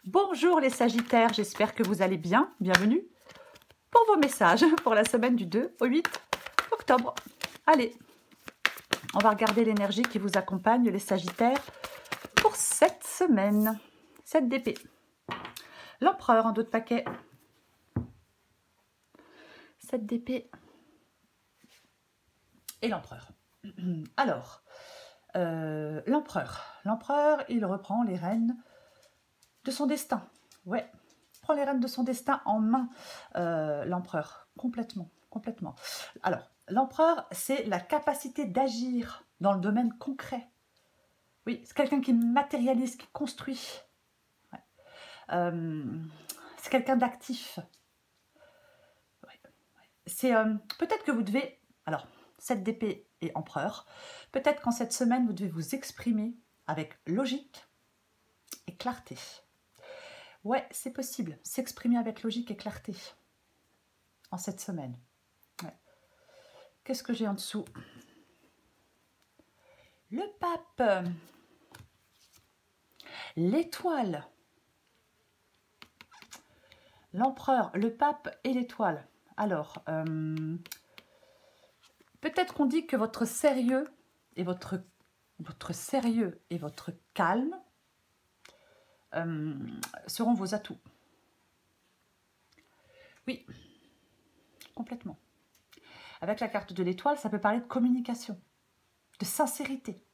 Bonjour les Sagittaires, j'espère que vous allez bien. Bienvenue pour vos messages pour la semaine du 2 au 8 octobre. Allez, on va regarder l'énergie qui vous accompagne les Sagittaires pour cette semaine. 7 d'épée. L'empereur en dos de paquet. 7 d'épée. Et l'empereur. Alors, l'empereur, il reprend les rênes de son destin. Ouais, il prend les rênes de son destin en main, l'empereur, complètement. Alors, l'empereur, c'est la capacité d'agir dans le domaine concret. Oui, c'est quelqu'un qui matérialise, qui construit. Ouais. C'est quelqu'un d'actif. Ouais. C'est peut-être que vous devez... Alors, 7 d'épée et empereur. Peut-être qu'en cette semaine, vous devez vous exprimer avec logique et clarté. Ouais, c'est possible. S'exprimer avec logique et clarté en cette semaine. Ouais. Qu'est-ce que j'ai en dessous? Le pape. L'étoile. L'empereur, le pape et l'étoile. Alors, peut-être qu'on dit que votre sérieux et votre calme seront vos atouts. Oui, complètement. Avec la carte de l'étoile, ça peut parler de communication, de sincérité,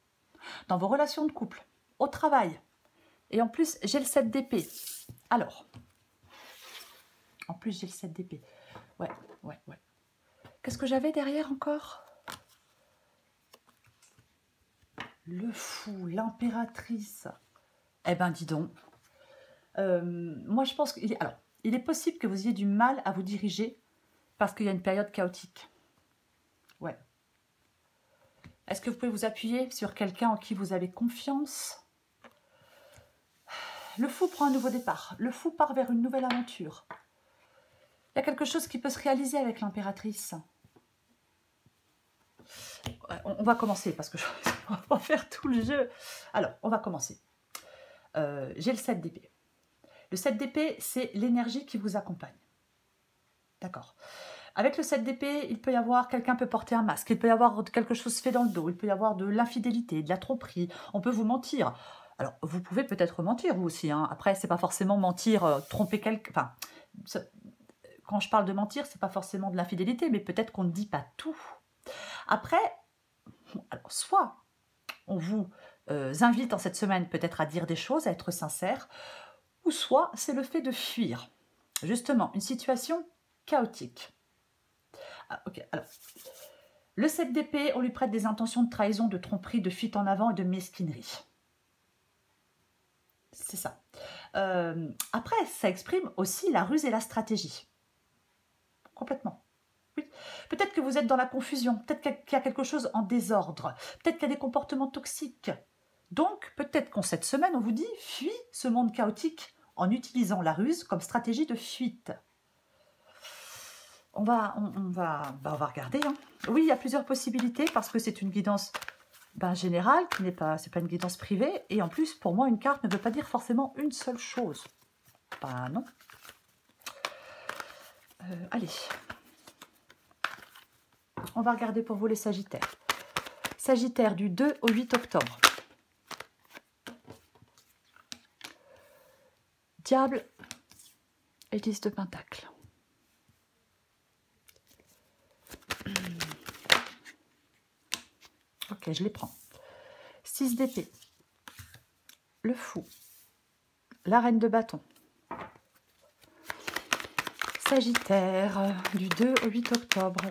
dans vos relations de couple, au travail. Et en plus, j'ai le 7 d'épée. Alors, en plus, j'ai le 7 d'épée. Ouais. Qu'est-ce que j'avais derrière encore? Le fou, l'impératrice. Eh ben, dis donc. Moi, je pense qu'il est... Alors, il est possible que vous ayez du mal à vous diriger parce qu'il y a une période chaotique. Ouais. Est-ce que vous pouvez vous appuyer sur quelqu'un en qui vous avez confiance? Le fou prend un nouveau départ. Le fou part vers une nouvelle aventure. Il y a quelque chose qui peut se réaliser avec l'impératrice. On va commencer parce que on va faire tout le jeu. Alors, on va commencer. J'ai le 7 d'épée. Le 7 d'épée, c'est l'énergie qui vous accompagne. D'accord. Avec le 7 d'épée, il peut y avoir, quelqu'un peut porter un masque, il peut y avoir quelque chose fait dans le dos, il peut y avoir de l'infidélité, de la tromperie, on peut vous mentir. Alors, vous pouvez peut-être mentir, vous aussi. Hein. Après, c'est pas forcément mentir, tromper quelqu'un. Enfin, quand je parle de mentir, c'est pas forcément de l'infidélité, mais peut-être qu'on ne dit pas tout. Après, alors, soit on vous invite en cette semaine peut-être à dire des choses, à être sincère, ou soit c'est le fait de fuir. Justement, une situation chaotique. Ah, ok, alors, le 7 d'épée, on lui prête des intentions de trahison, de tromperie, de fuite en avant et de mesquinerie. C'est ça. Après, ça exprime aussi la ruse et la stratégie. Complètement. Oui. Peut-être que vous êtes dans la confusion, peut-être qu'il y a quelque chose en désordre, peut-être qu'il y a des comportements toxiques. Donc, peut-être qu'en cette semaine, on vous dit, fuis ce monde chaotique en utilisant la ruse comme stratégie de fuite. On va regarder. Hein. Oui, il y a plusieurs possibilités parce que c'est une guidance générale, qui n'est pas, c'est pas une guidance privée. Et en plus, pour moi, une carte ne veut pas dire forcément une seule chose. Non. Allez. On va regarder pour vous les Sagittaires. Sagittaire du 2 au 8 octobre. Diable et 10 de Pentacle. Ok, je les prends. 6 d'épée. Le fou. La reine de bâton. Sagittaire du 2 au 8 octobre.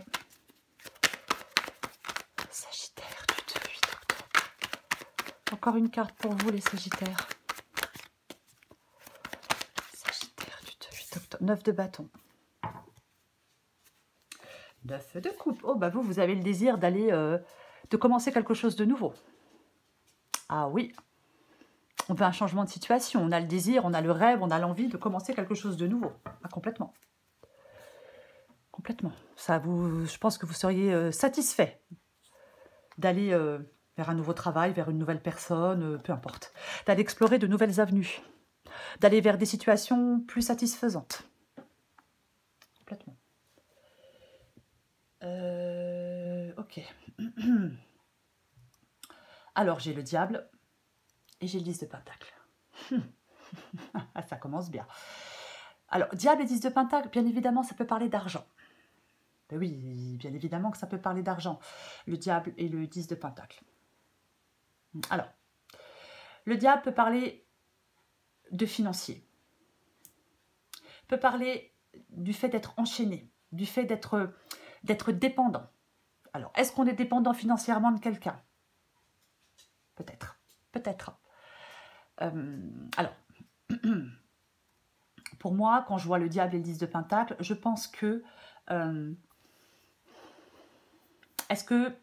Sagittaire du 2 au 8 octobre. Encore une carte pour vous les Sagittaires. Sagittaire du 2 au 8 octobre. 9 de bâton. 9 de coupe. Oh, bah vous avez le désir d'aller... de commencer quelque chose de nouveau. Ah oui, on veut un changement de situation, on a le désir, on a le rêve, on a l'envie de commencer quelque chose de nouveau. Ah, complètement. Complètement. Ça je pense que vous seriez satisfait d'aller vers un nouveau travail, vers une nouvelle personne, peu importe. D'aller explorer de nouvelles avenues. d'aller vers des situations plus satisfaisantes. Complètement. Ok. Alors, j'ai le diable et j'ai le 10 de pentacle. Ah, ça commence bien. Alors, diable et 10 de pentacle, bien évidemment, ça peut parler d'argent. Ben oui, bien évidemment que ça peut parler d'argent. Le diable et le 10 de pentacle. Alors, le diable peut parler de financier. Peut parler du fait d'être enchaîné, du fait d'être dépendant. Alors, est-ce qu'on est dépendant financièrement de quelqu'un? Peut-être. Peut-être. Alors, pour moi, quand je vois le diable et le 10 de pentacle, je pense que... est-ce que...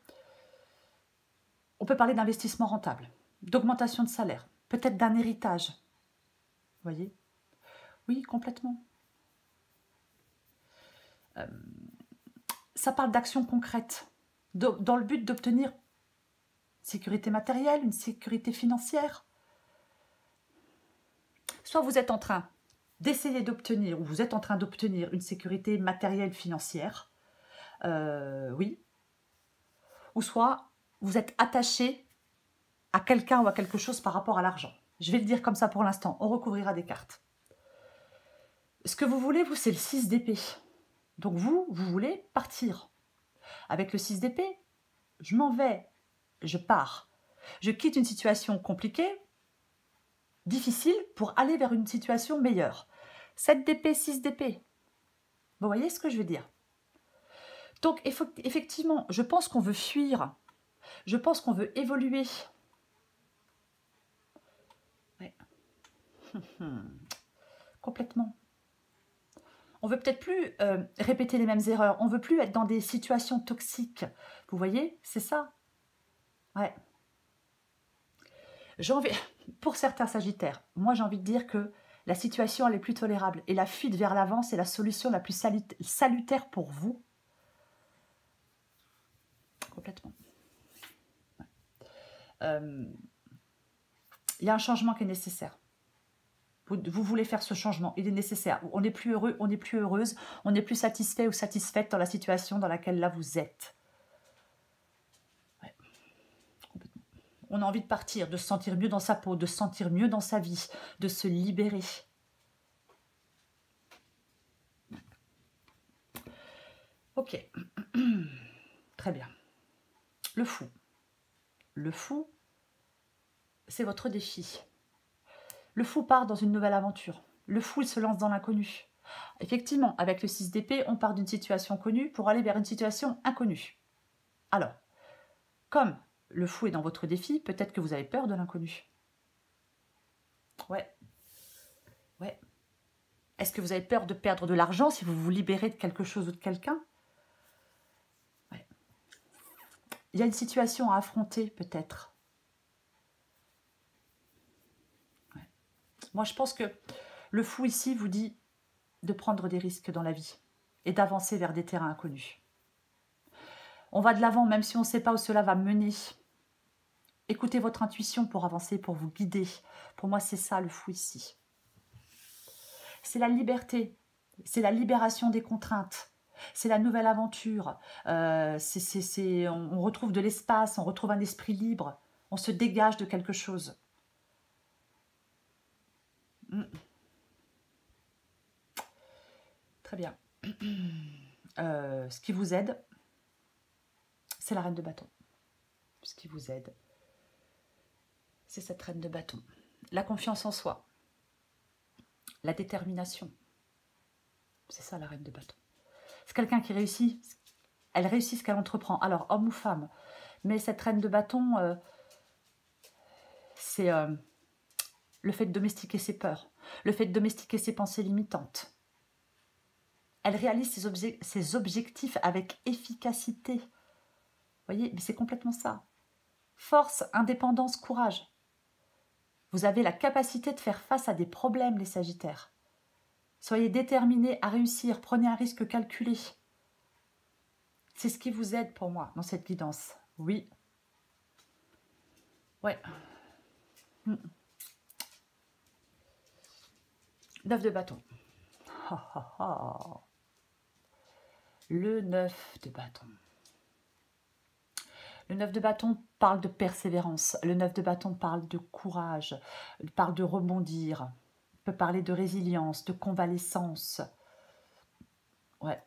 On peut parler d'investissement rentable, d'augmentation de salaire, peut-être d'un héritage. Vous voyez? Oui, complètement. Ça parle d'action concrète, dans le but d'obtenir sécurité matérielle, une sécurité financière. Soit vous êtes en train d'essayer d'obtenir, ou vous êtes en train d'obtenir une sécurité matérielle financière, oui, ou soit vous êtes attaché à quelqu'un ou à quelque chose par rapport à l'argent. Je vais le dire comme ça pour l'instant, on recouvrira des cartes. Ce que vous voulez, vous, c'est le 6 d'épée. Donc vous voulez partir. Avec le 6 d'épée, je m'en vais, je pars. Je quitte une situation compliquée, difficile, pour aller vers une situation meilleure. 7 d'épée, 6 d'épée. Vous voyez ce que je veux dire? Donc, effectivement, je pense qu'on veut fuir. Je pense qu'on veut évoluer. Ouais. Complètement. On veut peut-être plus répéter les mêmes erreurs. On veut plus être dans des situations toxiques. Vous voyez? C'est ça. Ouais. Pour certains sagittaires, moi j'ai envie de dire que la situation elle est plus tolérable. Et la fuite vers l'avant, c'est la solution la plus salutaire pour vous. Complètement. Il y a un changement qui est nécessaire. Vous voulez faire ce changement, il est nécessaire. On n'est plus heureux, on n'est plus heureuse, on n'est plus satisfait ou satisfaite dans la situation dans laquelle là vous êtes. Ouais. Complètement. On a envie de partir, de se sentir mieux dans sa peau, de se sentir mieux dans sa vie, de se libérer. Ok. Très bien. Le fou. Le fou, c'est votre défi. Le fou part dans une nouvelle aventure. Le fou, il se lance dans l'inconnu. Effectivement, avec le 6 d'épée, on part d'une situation connue pour aller vers une situation inconnue. Alors, comme le fou est dans votre défi, peut-être que vous avez peur de l'inconnu. Ouais. Ouais. Est-ce que vous avez peur de perdre de l'argent si vous vous libérez de quelque chose ou de quelqu'un? Ouais. Il y a une situation à affronter, peut-être. Ouais. Moi, je pense que le fou ici vous dit de prendre des risques dans la vie et d'avancer vers des terrains inconnus. On va de l'avant, même si on ne sait pas où cela va mener. Écoutez votre intuition pour avancer, pour vous guider. Pour moi, c'est ça le fou ici. C'est la liberté, c'est la libération des contraintes, c'est la nouvelle aventure. On retrouve de l'espace, on retrouve un esprit libre, on se dégage de quelque chose. Très bien. Ce qui vous aide, c'est la reine de bâton. Ce qui vous aide, c'est cette reine de bâton. La confiance en soi, la détermination. C'est ça la reine de bâton. C'est quelqu'un qui réussit. Elle réussit ce qu'elle entreprend. Alors, homme ou femme. Mais cette reine de bâton, c'est le fait de domestiquer ses peurs, le fait de domestiquer ses pensées limitantes. Elle réalise ses objectifs avec efficacité. Vous voyez, mais c'est complètement ça. Force, indépendance, courage. Vous avez la capacité de faire face à des problèmes, les Sagittaires. Soyez déterminés à réussir, prenez un risque calculé. C'est ce qui vous aide pour moi dans cette guidance. Oui. Ouais. 9 de bâton. Ah, ah, ah. Le 9 de bâton. Le 9 de bâton parle de persévérance. Le 9 de bâton parle de courage, parle de rebondir, peut parler de résilience, de convalescence. Ouais.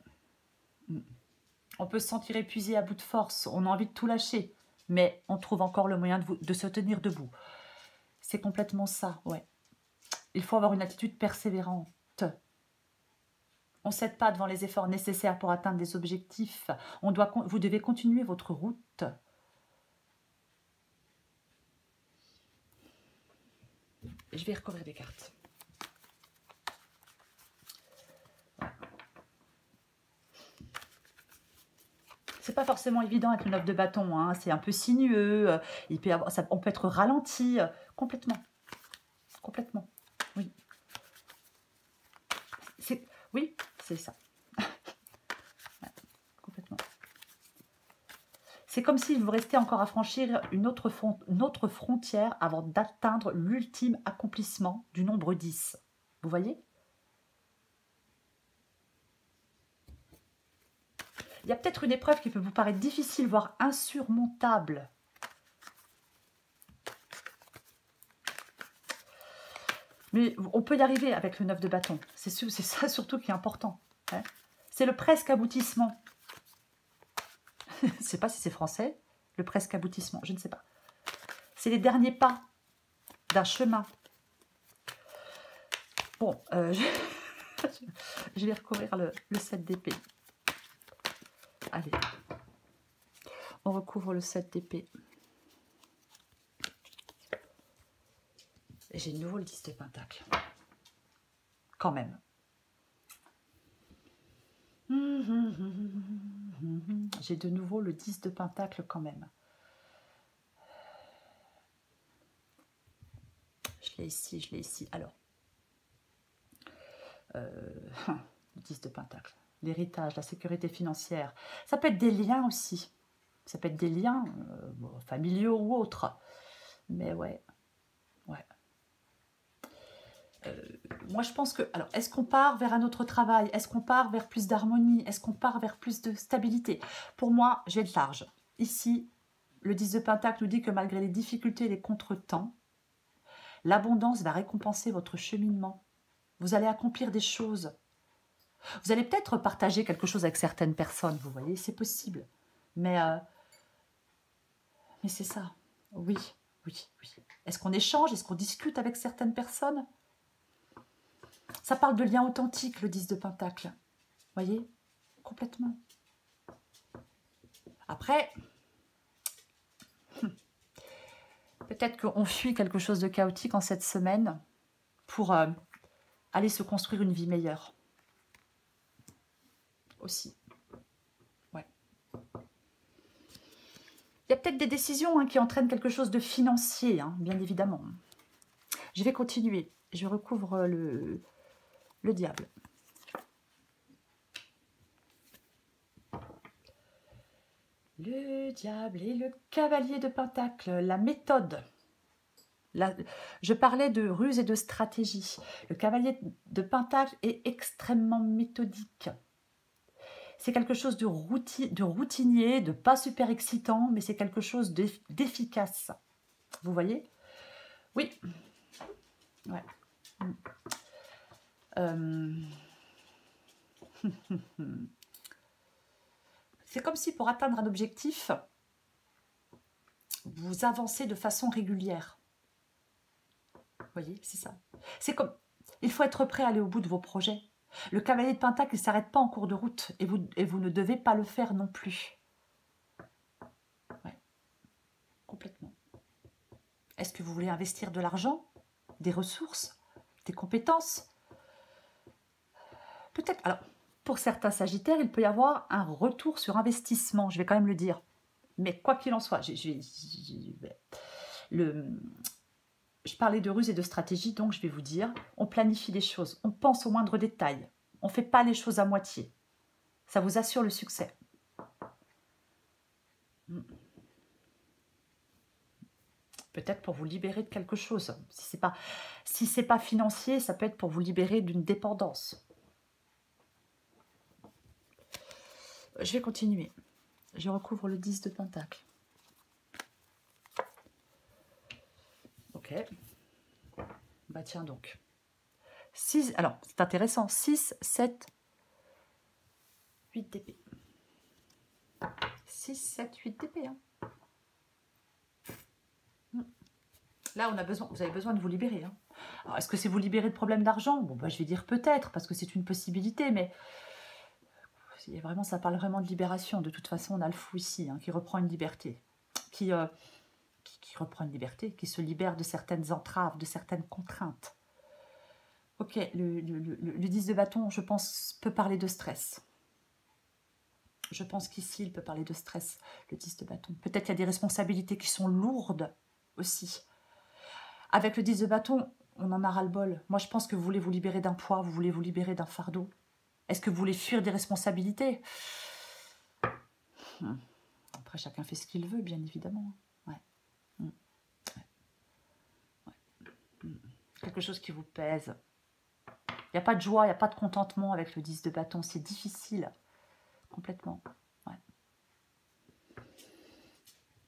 On peut se sentir épuisé à bout de force, on a envie de tout lâcher, mais on trouve encore le moyen de se tenir debout. C'est complètement ça, ouais. Il faut avoir une attitude persévérante. On ne cède pas devant les efforts nécessaires pour atteindre des objectifs. Vous devez continuer votre route. Je vais recouvrir des cartes. C'est pas forcément évident avec le 9 de bâton, hein. C'est un peu sinueux, on peut être ralenti complètement. Complètement, oui. Oui, c'est ça. Ouais, complètement. C'est comme si vous restez encore à franchir une autre frontière avant d'atteindre l'ultime accomplissement du nombre 10. Vous voyez? Il y a peut-être une épreuve qui peut vous paraître difficile, voire insurmontable. Mais on peut y arriver avec le 9 de bâton. C'est ça surtout qui est important. Hein. C'est le presque aboutissement. Je ne sais pas si c'est français, le presque aboutissement, je ne sais pas. C'est les derniers pas d'un chemin. Bon, je vais recouvrir le 7 d'épée. Allez, on recouvre le 7 d'épée. J'ai de nouveau le 10 de pentacle. Quand même. J'ai de nouveau le 10 de pentacle quand même. Je l'ai ici, je l'ai ici. Alors, le 10 de pentacle. L'héritage, la sécurité financière. Ça peut être des liens aussi. Ça peut être des liens familiaux ou autres. Mais ouais. Ouais. Moi, je pense que... Alors, est-ce qu'on part vers un autre travail? Est-ce qu'on part vers plus d'harmonie? Est-ce qu'on part vers plus de stabilité? Pour moi, j'ai le large. Ici, le 10 de pentacle nous dit que malgré les difficultés et les contretemps, l'abondance va récompenser votre cheminement. Vous allez accomplir des choses. Vous allez peut-être partager quelque chose avec certaines personnes, vous voyez, c'est possible. Mais c'est ça. Oui, oui, oui. Est-ce qu'on échange? Est-ce qu'on discute avec certaines personnes? Ça parle de lien authentique, le 10 de pentacle. Vous voyez? Complètement. Après, peut-être qu'on fuit quelque chose de chaotique en cette semaine pour aller se construire une vie meilleure. Aussi. Ouais. Il y a peut-être des décisions qui entraînent quelque chose de financier, bien évidemment. Je vais continuer. Je recouvre le diable. Le diable et le cavalier de pentacle, la méthode. Je parlais de ruse et de stratégie. Le cavalier de pentacle est extrêmement méthodique. C'est quelque chose de routinier, de pas super excitant, mais c'est quelque chose d'efficace. Vous voyez? Oui. Ouais. C'est comme si pour atteindre un objectif, vous avancez de façon régulière. Vous voyez, c'est ça. C'est comme, il faut être prêt à aller au bout de vos projets. Le cavalier de pentacle, il ne s'arrête pas en cours de route et vous ne devez pas le faire non plus. Ouais. Complètement. Est-ce que vous voulez investir de l'argent, des ressources, des compétences? Peut-être. Alors, pour certains sagittaires, il peut y avoir un retour sur investissement, je vais quand même le dire. Mais quoi qu'il en soit, je parlais de ruse et de stratégie, donc je vais vous dire, on planifie les choses, on pense au moindre détail, on ne fait pas les choses à moitié. Ça vous assure le succès. Peut-être pour vous libérer de quelque chose. Si c'est pas financier, ça peut être pour vous libérer d'une dépendance. Je vais continuer. Je recouvre le 10 de Pentacle. Ok. Bah tiens donc. 6, alors, c'est intéressant. 6, 7, 8 d'épée. 6, 7, 8 d'épée. Hein. Là, vous avez besoin de vous libérer. Hein. Alors, est-ce que c'est vous libérer de problèmes d'argent? Bon, bah, je vais dire peut-être, parce que c'est une possibilité, mais vraiment, ça parle vraiment de libération. De toute façon, on a le fou ici, hein, qui reprend une liberté. Qui reprend une liberté, qui se libère de certaines entraves, de certaines contraintes. Ok, le 10 de bâton, je pense, peut parler de stress. Je pense qu'ici, il peut parler de stress, le 10 de bâton. Peut-être qu'il y a des responsabilités qui sont lourdes aussi. Avec le 10 de bâton, on en a ras-le-bol. Moi, je pense que vous voulez vous libérer d'un poids, vous voulez vous libérer d'un fardeau. Est-ce que vous voulez fuir des responsabilités? Après, chacun fait ce qu'il veut, bien évidemment. Ouais. Quelque chose qui vous pèse. Il n'y a pas de joie, il n'y a pas de contentement avec le 10 de bâton. C'est difficile. Complètement. Ouais.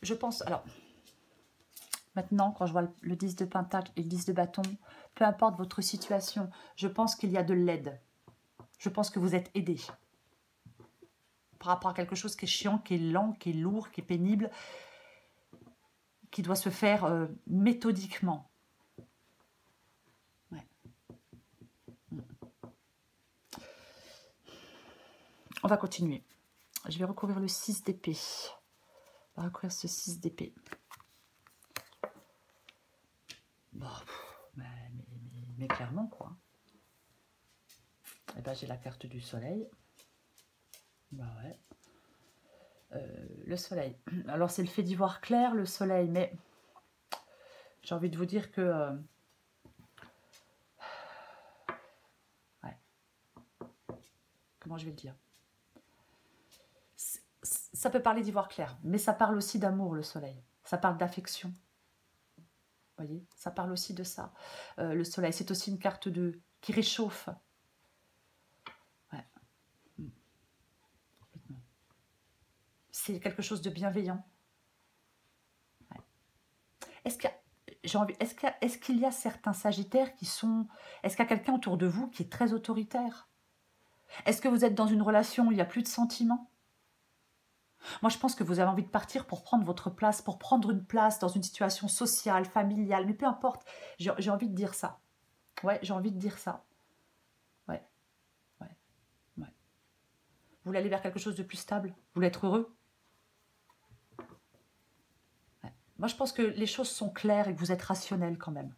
Je pense... Alors, maintenant, quand je vois le 10 de pentacle et le 10 de bâton, peu importe votre situation, je pense qu'il y a de l'aide. Je pense que vous êtes aidé. Par rapport à quelque chose qui est chiant, qui est lent, qui est lourd, qui est pénible, qui doit se faire méthodiquement. Ouais. On va continuer. Je vais recouvrir le 6 d'épée. On va recouvrir ce 6 d'épée. Bon, mais clairement, quoi. Et ben, j'ai la carte du soleil. Bah ouais. Le soleil. Alors, c'est le fait d'y voir clair, le soleil, mais j'ai envie de vous dire que... ouais. Comment je vais le dire? Ça peut parler d'y voir clair, mais ça parle aussi d'amour, le soleil. Ça parle d'affection. Vous voyez, ça parle aussi de ça. Le soleil, c'est aussi une carte qui réchauffe. Ouais. C'est quelque chose de bienveillant. Ouais. Est-ce qu'il y a certains sagittaires qui sont... Est-ce qu'il y a quelqu'un autour de vous qui est très autoritaire? Est-ce que vous êtes dans une relation où il n'y a plus de sentiments? Moi, je pense que vous avez envie de partir pour prendre votre place, pour prendre une place dans une situation sociale, familiale, mais peu importe. J'ai envie de dire ça. Ouais, j'ai envie de dire ça. Ouais. Ouais. Ouais. Vous voulez aller vers quelque chose de plus stable? Vous voulez être heureux? Ouais. Moi, je pense que les choses sont claires et que vous êtes rationnel quand même.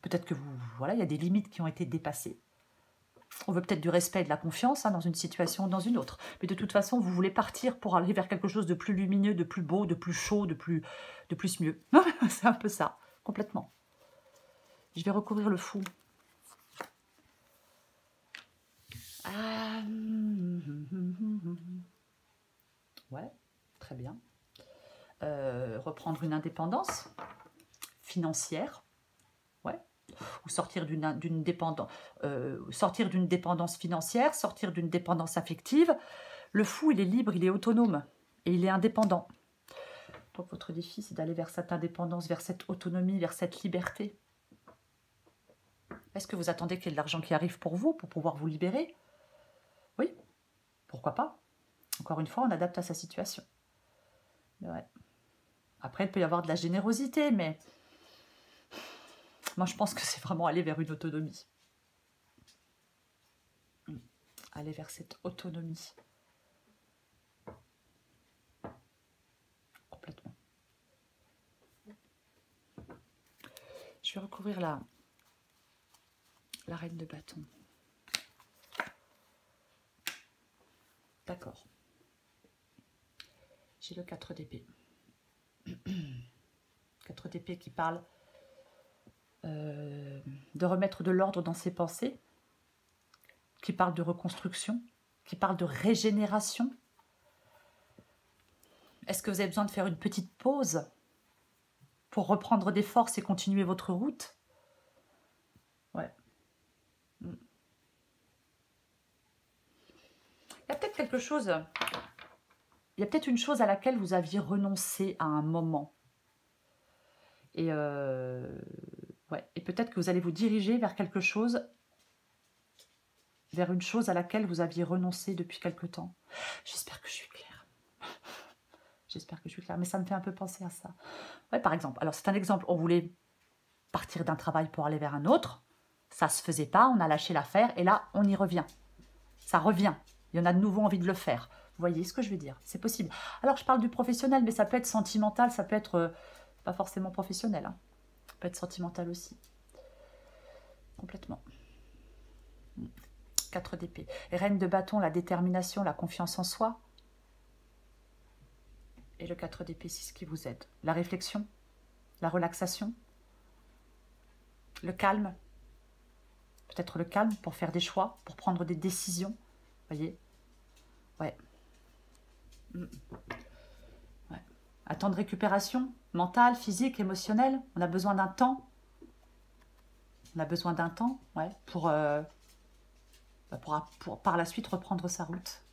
Peut-être que voilà, il y a des limites qui ont été dépassées. On veut peut-être du respect et de la confiance dans une situation ou dans une autre. Mais de toute façon, vous voulez partir pour aller vers quelque chose de plus lumineux, de plus beau, de plus chaud, de plus mieux. C'est un peu ça, complètement. Je vais recouvrir le fou. Ouais, très bien. Reprendre une indépendance financière. Ouais. Ou sortir d'une dépendance financière, sortir d'une dépendance affective. Le fou, il est libre, il est autonome et il est indépendant. Donc votre défi, c'est d'aller vers cette indépendance, vers cette autonomie, vers cette liberté. Est-ce que vous attendez qu'il y ait de l'argent qui arrive pour vous, pour pouvoir vous libérer? Oui, pourquoi pas? Encore une fois, on adapte à sa situation. Ouais. Après, il peut y avoir de la générosité, mais... moi, je pense que c'est vraiment aller vers une autonomie. Aller vers cette autonomie. Complètement. Je vais recouvrir la reine de bâton. D'accord. J'ai le 4 d'épée. 4 d'épée qui parle de remettre de l'ordre dans ses pensées, qui parle de reconstruction, qui parle de régénération. Est-ce que vous avez besoin de faire une petite pause? pour reprendre des forces et continuer votre route. Ouais. Il y a peut-être quelque chose, il y a peut-être une chose à laquelle vous aviez renoncé à un moment. Et, ouais. Et peut-être que vous allez vous diriger vers quelque chose, vers une chose à laquelle vous aviez renoncé depuis quelque temps. J'espère que je suis claire. J'espère que je suis claire, mais ça me fait un peu penser à ça. Ouais, par exemple, alors c'est un exemple, on voulait partir d'un travail pour aller vers un autre, ça ne se faisait pas, on a lâché l'affaire, et là, on y revient. Ça revient, il y en a de nouveau envie de le faire. Vous voyez ce que je veux dire? C'est possible. Alors, je parle du professionnel, mais ça peut être sentimental, ça peut être pas forcément professionnel. Hein. Ça peut être sentimental aussi. Complètement. 4 d'épée. Reine de bâton, la détermination, la confiance en soi. Et le 4 d'épée, c'est ce qui vous aide. La réflexion, la relaxation, le calme. Peut-être le calme pour faire des choix, pour prendre des décisions. Vous voyez? Ouais. Ouais. Un temps de récupération, mentale, physique, émotionnelle. On a besoin d'un temps. On a besoin d'un temps, ouais, pour par la suite reprendre sa route.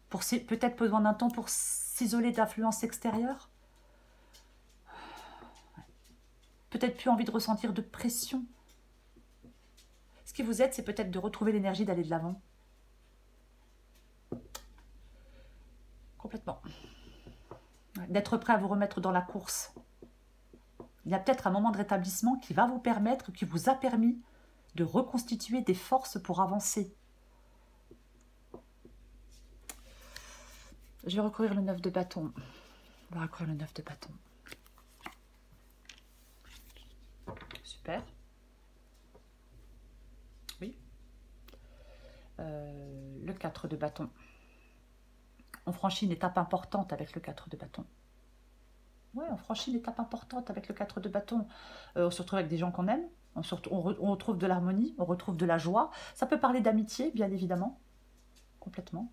Peut-être besoin d'un temps pour s'isoler d'influences extérieures. Ouais. Peut-être plus envie de ressentir de pression. Ce qui vous aide, c'est peut-être de retrouver l'énergie d'aller de l'avant. Complètement. D'être prêt à vous remettre dans la course. Il y a peut-être un moment de rétablissement qui va vous permettre, qui vous a permis de reconstituer des forces pour avancer. Je vais recourir le 9 de bâton. On va recourir le 9 de bâton. Super. Oui. Le 4 de bâton. On franchit une étape importante avec le 4 de bâton. Ouais, on franchit une étape importante avec le 4 de bâton. On se retrouve avec des gens qu'on aime. On retrouve de l'harmonie, on retrouve de la joie. Ça peut parler d'amitié, bien évidemment. Complètement.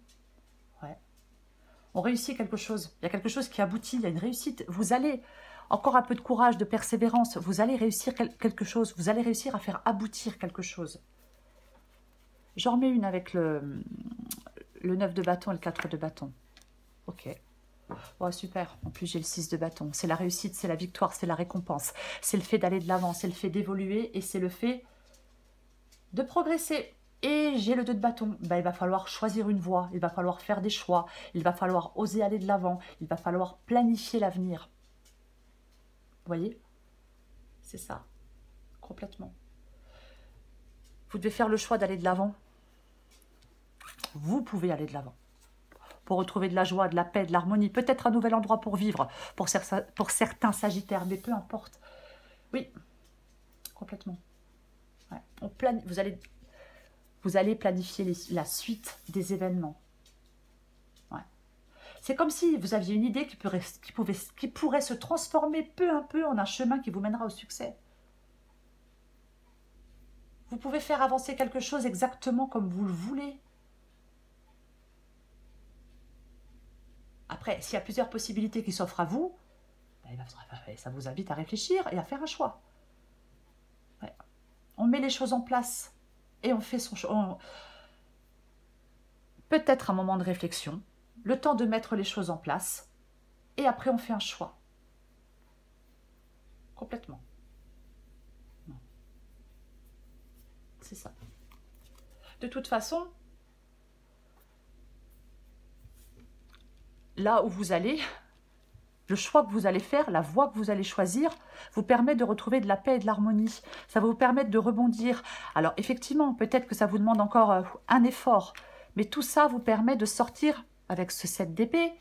Ouais. On réussit quelque chose. Il y a quelque chose qui aboutit, il y a une réussite. Vous allez, encore un peu de courage, de persévérance, vous allez réussir quelque chose. Vous allez réussir à faire aboutir quelque chose. J'en remets une avec le 9 de bâton et le 4 de bâton. Ok. Oh, super. En plus, j'ai le 6 de bâton. C'est la réussite, c'est la victoire, c'est la récompense. C'est le fait d'aller de l'avant, c'est le fait d'évoluer et c'est le fait de progresser. Et j'ai le 2 de bâton. Ben, il va falloir choisir une voie, il va falloir faire des choix, il va falloir oser aller de l'avant, il va falloir planifier l'avenir. Vous voyez? C'est ça. Complètement. Vous devez faire le choix d'aller de l'avant. Vous pouvez aller de l'avant. Pour retrouver de la joie, de la paix, de l'harmonie. Peut-être un nouvel endroit pour vivre, pour certains sagittaires, mais peu importe. Oui, complètement. Ouais. Vous allez planifier la suite des événements. Ouais. C'est comme si vous aviez une idée qui pourrait se transformer peu à peu en un chemin qui vous mènera au succès. Vous pouvez faire avancer quelque chose exactement comme vous le voulez. Après, s'il y a plusieurs possibilités qui s'offrent à vous, ça vous invite à réfléchir et à faire un choix. Ouais. On met les choses en place et on fait son choix. Peut-être un moment de réflexion, le temps de mettre les choses en place et après on fait un choix. Complètement. C'est ça. De toute façon, là où vous allez, le choix que vous allez faire, la voie que vous allez choisir, vous permet de retrouver de la paix et de l'harmonie. Ça va vous permettre de rebondir. Alors effectivement, peut-être que ça vous demande encore un effort, mais tout ça vous permet de sortir avec ce 7 d'épée,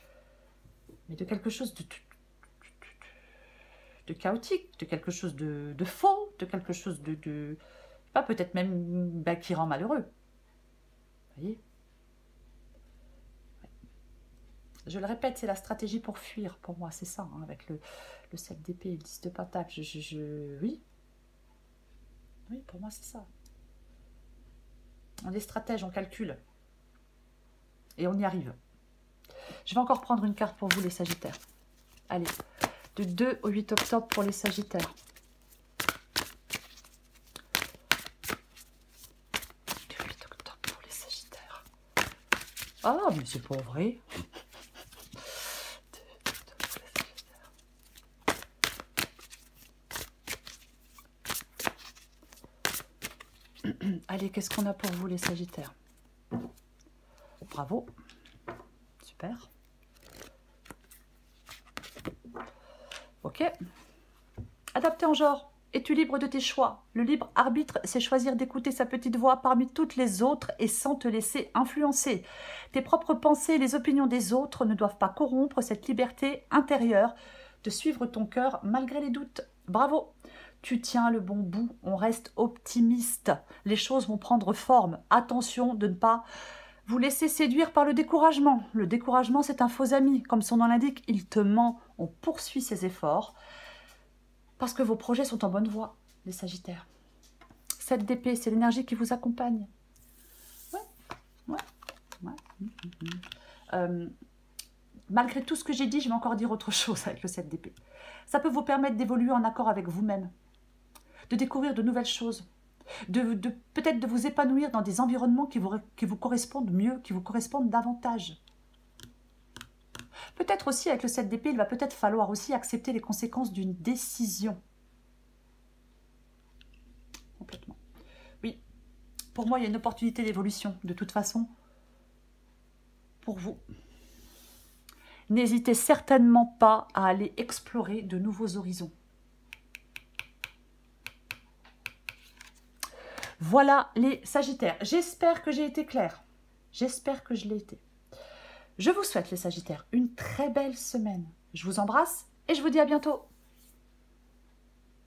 mais de quelque chose de chaotique, de quelque chose de faux, de quelque chose pas peut-être même qui rend malheureux. Vous voyez? Je le répète, c'est la stratégie pour fuir, pour moi, c'est ça, hein, avec le 7 d'épée et le 10 de pentacle. Oui. Oui, pour moi, c'est ça. On est stratège, on calcule. Et on y arrive. Je vais encore prendre une carte pour vous, les Sagittaires. Allez, Du 2 au 8 octobre pour les Sagittaires. Du 8 octobre pour les Sagittaires. Ah, mais c'est pas vrai. Allez, qu'est-ce qu'on a pour vous les Sagittaires? Bravo. Super. Ok. Adapté en genre. Es-tu libre de tes choix? Le libre arbitre, c'est choisir d'écouter sa petite voix parmi toutes les autres et sans te laisser influencer. Tes propres pensées et les opinions des autres ne doivent pas corrompre cette liberté intérieure de suivre ton cœur malgré les doutes. Bravo! Tu tiens le bon bout, on reste optimiste. Les choses vont prendre forme. Attention de ne pas vous laisser séduire par le découragement. Le découragement, c'est un faux ami. Comme son nom l'indique, il te ment. On poursuit ses efforts parce que vos projets sont en bonne voie, les Sagittaires. 7 d'épée, c'est l'énergie qui vous accompagne. Malgré tout ce que j'ai dit, je vais encore dire autre chose avec le 7 d'épée. Ça peut vous permettre d'évoluer en accord avec vous-même, de découvrir de nouvelles choses, peut-être de vous épanouir dans des environnements qui vous correspondent mieux, qui vous correspondent davantage. Peut-être aussi, avec le 7 d'épée, il va peut-être falloir aussi accepter les conséquences d'une décision. Complètement. Oui, pour moi, il y a une opportunité d'évolution, de toute façon, pour vous. N'hésitez certainement pas à aller explorer de nouveaux horizons. Voilà les Sagittaires. J'espère que j'ai été claire. J'espère que je l'ai été. Je vous souhaite les Sagittaires une très belle semaine. Je vous embrasse et je vous dis à bientôt.